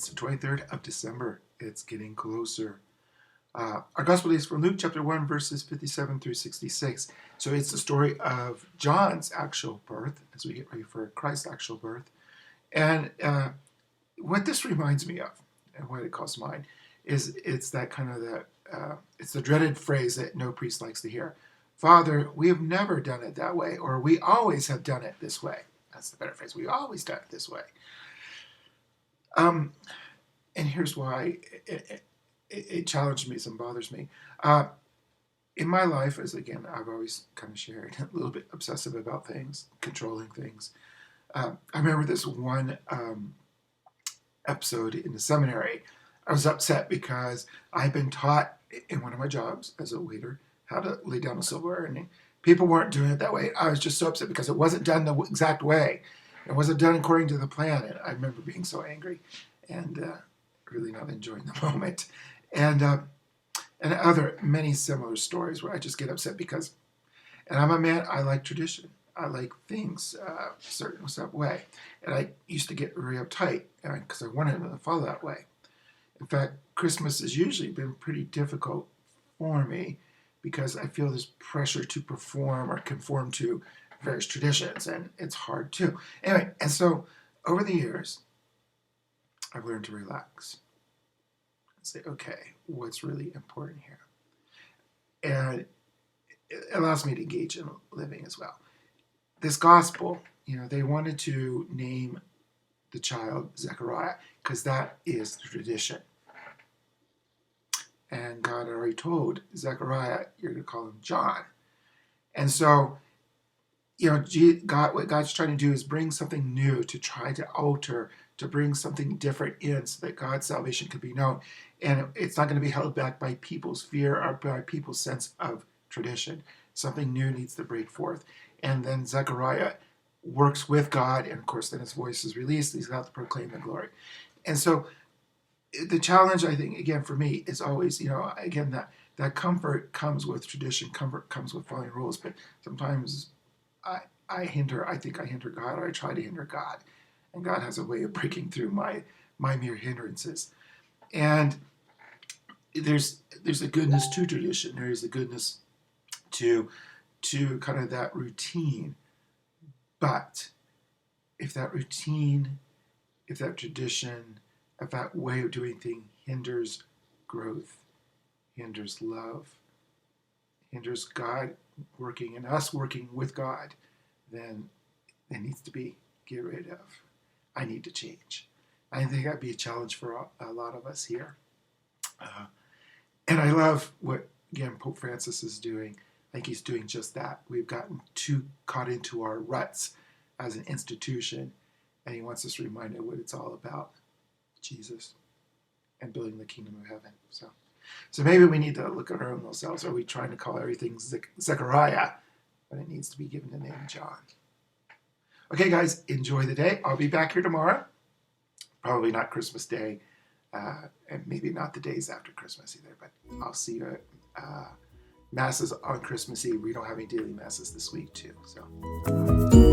It's the 23rd of December. It's getting closer. Our gospel is from Luke chapter 1, verses 57 through 66. So it's the story of John's actual birth as we get ready for Christ's actual birth. And what this reminds me of, and what it calls mine, is it's that kind of it's the dreaded phrase that no priest likes to hear. Father, we have never done it that way, or we always have done it this way. That's the better phrase. We always done it this way. And here's why it challenged me, some bothers me. In my life, as again, I've always kind of shared, a little bit obsessive about things, controlling things. I remember this one episode in the seminary. I was upset because I had been taught in one of my jobs as a waiter how to lay down a silverware, and people weren't doing it that way. I was just so upset because it wasn't done the exact way. It wasn't done according to the plan, and I remember being so angry and really not enjoying the moment. And other many similar stories where I just get upset because, and I'm a man, I like tradition. I like things a certain way. And I used to get very uptight because I wanted them to follow that way. In fact, Christmas has usually been pretty difficult for me because I feel this pressure to perform or conform to various traditions, and it's hard too. Anyway, and so over the years, I've learned to relax and say, okay, what's really important here? And it allows me to engage in living as well. This gospel, they wanted to name the child Zechariah because that is the tradition. And God had already told Zechariah, you're going to call him John. And so, what God's trying to do is bring something new, to try to alter, to bring something different in so that God's salvation could be known. And it's not going to be held back by people's fear or by people's sense of tradition. Something new needs to break forth. And then Zechariah works with God, and of course then his voice is released. He's got to proclaim the glory. And so the challenge, I think, again, for me, is always, again, that comfort comes with tradition, comfort comes with following rules, but sometimes I think I hinder God, or I try to hinder God, and God has a way of breaking through my mere hindrances. And there's a goodness to tradition. There is a goodness to kind of that routine. But if that routine, if that tradition, if that way of doing things hinders growth, hinders love, hinders God working and us working with God, then it needs to be get rid of. I need to change. I think that'd be a challenge for a lot of us here. And I love what, again, Pope Francis is doing. I think he's doing just that. We've gotten too caught into our ruts as an institution, and he wants us reminded what it's all about, Jesus, and building the kingdom of heaven. So maybe we need to look at our own selves. Are we trying to call everything Zechariah when it needs to be given the name John? Okay, guys, enjoy the day. I'll be back here tomorrow. Probably not Christmas Day, and maybe not the days after Christmas either, but I'll see you at Masses on Christmas Eve. We don't have any daily Masses this week, too. So.